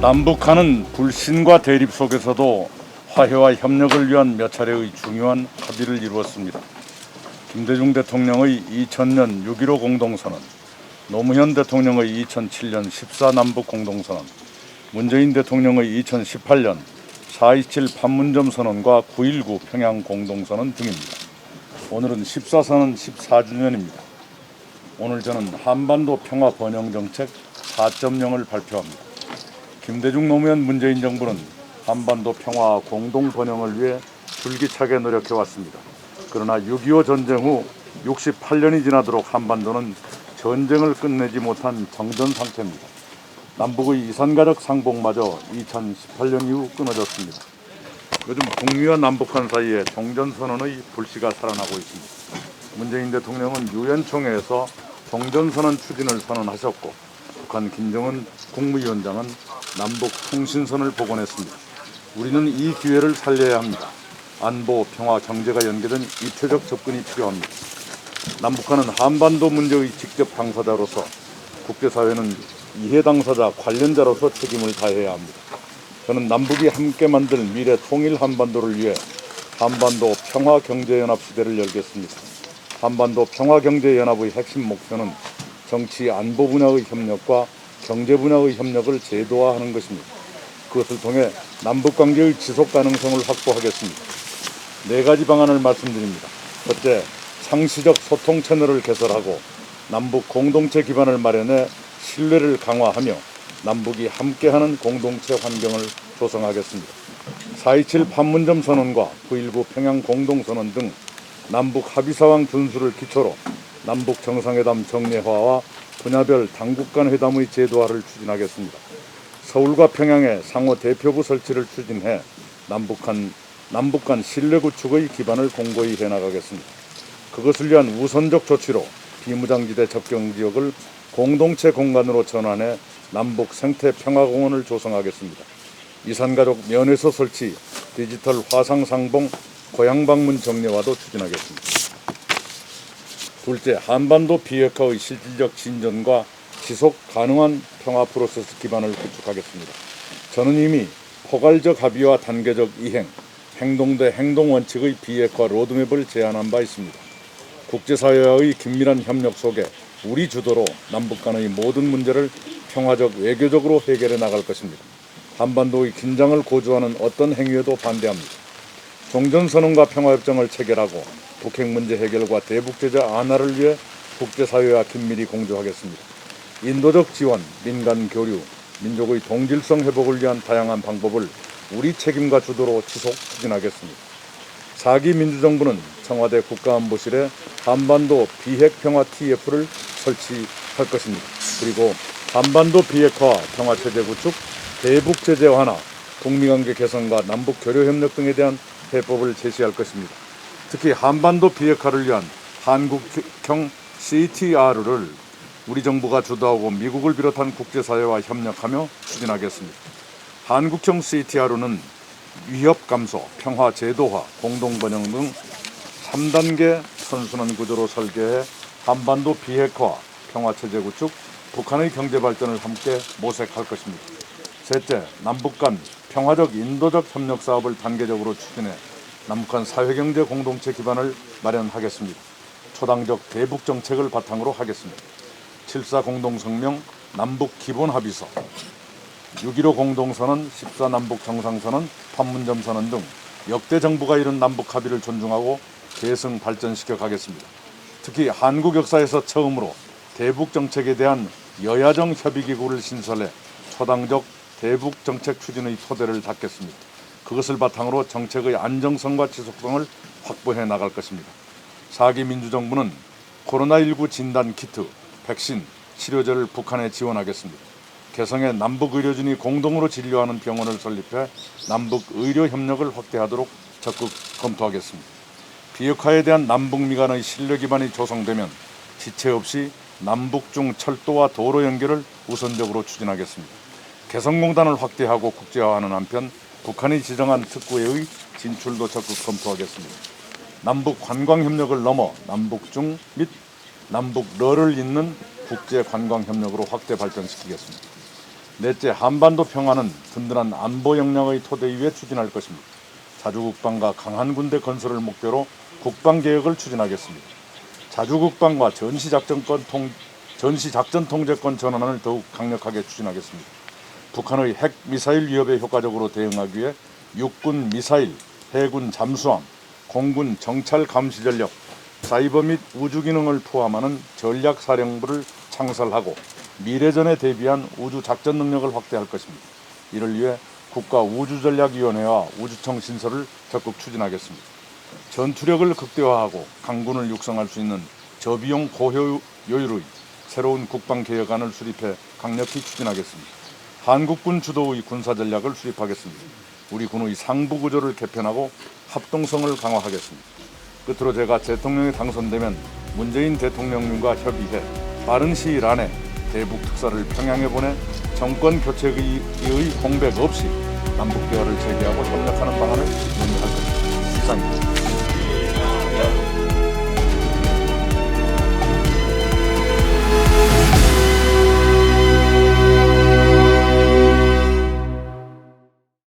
남북한은 불신과 대립 속에서도 화해와 협력을 위한 몇 차례의 중요한 합의를 이루었습니다. 김대중 대통령의 2000년 6.15 공동선언, 노무현 대통령의 2007년 14 남북 공동선언, 문재인 대통령의 2018년 4.27 판문점 선언과 9.19 평양 공동선언 등입니다. 오늘은 14선언 14주년입니다. 오늘 저는 한반도 평화 번영 정책 4.0을 발표합니다. 김대중 노무현 문재인 정부는 한반도 평화 공동 번영을 위해 줄기차게 노력해왔습니다. 그러나 6.25 전쟁 후 68년이 지나도록 한반도는 전쟁을 끝내지 못한 정전 상태입니다. 남북의 이산가족 상봉마저 2018년 이후 끊어졌습니다. 요즘 북미와 남북한 사이에 종전선언의 불씨가 살아나고 있습니다. 문재인 대통령은 유엔 총회에서 종전선언 추진을 선언하셨고, 북한 김정은 국무위원장은 남북 통신선을 복원했습니다. 우리는 이 기회를 살려야 합니다. 안보, 평화, 경제가 연계된 입체적 접근이 필요합니다. 남북한은 한반도 문제의 직접 당사자로서, 국제사회는 이해 당사자, 관련자로서 책임을 다해야 합니다. 저는 남북이 함께 만들 미래 통일 한반도를 위해 한반도 평화경제연합 시대를 열겠습니다. 한반도 평화경제연합의 핵심 목표는 정치 안보 분야의 협력과 경제 분야의 협력을 제도화하는 것입니다. 그것을 통해 남북관계의 지속 가능성을 확보하겠습니다. 4가지 방안을 말씀드립니다. 첫째, 상시적 소통 채널을 개설하고 남북 공동체 기반을 마련해 신뢰를 강화하며 남북이 함께하는 공동체 환경을 조성하겠습니다. 4.27 판문점 선언과 9.19 평양 공동선언 등 남북 합의사항 준수를 기초로 남북 정상회담 정례화와 분야별 당국 간 회담의 제도화를 추진하겠습니다. 서울과 평양에 상호 대표부 설치를 추진해 남북 간 신뢰 구축의 기반을 공고히 해나가겠습니다. 그것을 위한 우선적 조치로 비무장지대 접경 지역을 공동체 공간으로 전환해 남북 생태 평화공원을 조성하겠습니다. 이산가족 면회소 설치, 디지털 화상상봉, 고향방문 정례화도 추진하겠습니다. 둘째, 한반도 비핵화의 실질적 진전과 지속 가능한 평화 프로세스 기반을 구축하겠습니다. 저는 이미 포괄적 합의와 단계적 이행, 행동 대 행동 원칙의 비핵화 로드맵을 제안한 바 있습니다. 국제사회와의 긴밀한 협력 속에 우리 주도로 남북 간의 모든 문제를 평화적 외교적으로 해결해 나갈 것입니다. 한반도의 긴장을 고조하는 어떤 행위에도 반대합니다. 종전선언과 평화협정을 체결하고 북핵 문제 해결과 대북제재 완화를 위해 국제사회와 긴밀히 공조하겠습니다. 인도적 지원, 민간 교류, 민족의 동질성 회복을 위한 다양한 방법을 우리 책임과 주도로 지속 추진하겠습니다. 4기 민주정부는 청와대 국가안보실에 한반도 비핵평화 TF를 설치할 것입니다. 그리고 한반도 비핵화와 평화체제 구축, 대북제재 완화, 북미관계 개선과 남북 교류협력 등에 대한 해법을 제시할 것입니다. 특히 한반도 비핵화를 위한 한국형 CTR을 우리 정부가 주도하고 미국을 비롯한 국제사회와 협력하며 추진하겠습니다. 한국형 CTR은 위협 감소, 평화 제도화, 공동번영 등 3단계 선순환 구조로 설계해 한반도 비핵화, 평화체제 구축, 북한의 경제 발전을 함께 모색할 것입니다. 셋째, 남북 간 평화적 인도적 협력 사업을 단계적으로 추진해 남북한 사회경제 공동체 기반을 마련하겠습니다. 초당적 대북 정책을 바탕으로 하겠습니다. 7.4 공동성명, 남북 기본합의서, 6.15 공동선언, 14 남북 정상선언, 판문점 선언 등 역대 정부가 이룬 남북 합의를 존중하고 계승 발전시켜 가겠습니다. 특히 한국 역사에서 처음으로 대북 정책에 대한 여야정 협의기구를 신설해 초당적 대북 정책 추진의 토대를 닦겠습니다. 그것을 바탕으로 정책의 안정성과 지속성을 확보해 나갈 것입니다. 4기 민주정부는 코로나19 진단 키트, 백신, 치료제를 북한에 지원하겠습니다. 개성에 남북 의료진이 공동으로 진료하는 병원을 설립해 남북 의료 협력을 확대하도록 적극 검토하겠습니다. 비핵화에 대한 남북미 간의 신뢰 기반이 조성되면 지체 없이 남북중 철도와 도로 연결을 우선적으로 추진하겠습니다. 개성공단을 확대하고 국제화하는 한편 북한이 지정한 특구에의 진출도 적극 검토하겠습니다. 남북 관광협력을 넘어 남북중 및 남북러를 잇는 국제관광협력으로 확대 발전시키겠습니다. 넷째, 한반도 평화는 든든한 안보 역량의 토대 위에 추진할 것입니다. 자주국방과 강한 군대 건설을 목표로 국방개혁을 추진하겠습니다. 자주국방과 전시작전 통제권 전환을 더욱 강력하게 추진하겠습니다. 북한의 핵 미사일 위협에 효과적으로 대응하기 위해 육군 미사일, 해군 잠수함, 공군 정찰 감시 전력, 사이버 및 우주 기능을 포함하는 전략사령부를 창설하고 미래전에 대비한 우주 작전 능력을 확대할 것입니다. 이를 위해 국가우주전략위원회와 우주청 신설을 적극 추진하겠습니다. 전투력을 극대화하고 강군을 육성할 수 있는 저비용 고효율의 새로운 국방개혁안을 수립해 강력히 추진하겠습니다. 한국군 주도의 군사전략을 수립하겠습니다. 우리 군의 상부구조를 개편하고 합동성을 강화하겠습니다. 끝으로 제가 대통령에 당선되면 문재인 대통령님과 협의해 빠른 시일 안에 대북 특사를 평양에 보내 정권 교체의 공백 없이 남북 대화를 재개하고 협력하는 방안을 논의할 것입니다. 이상입니다.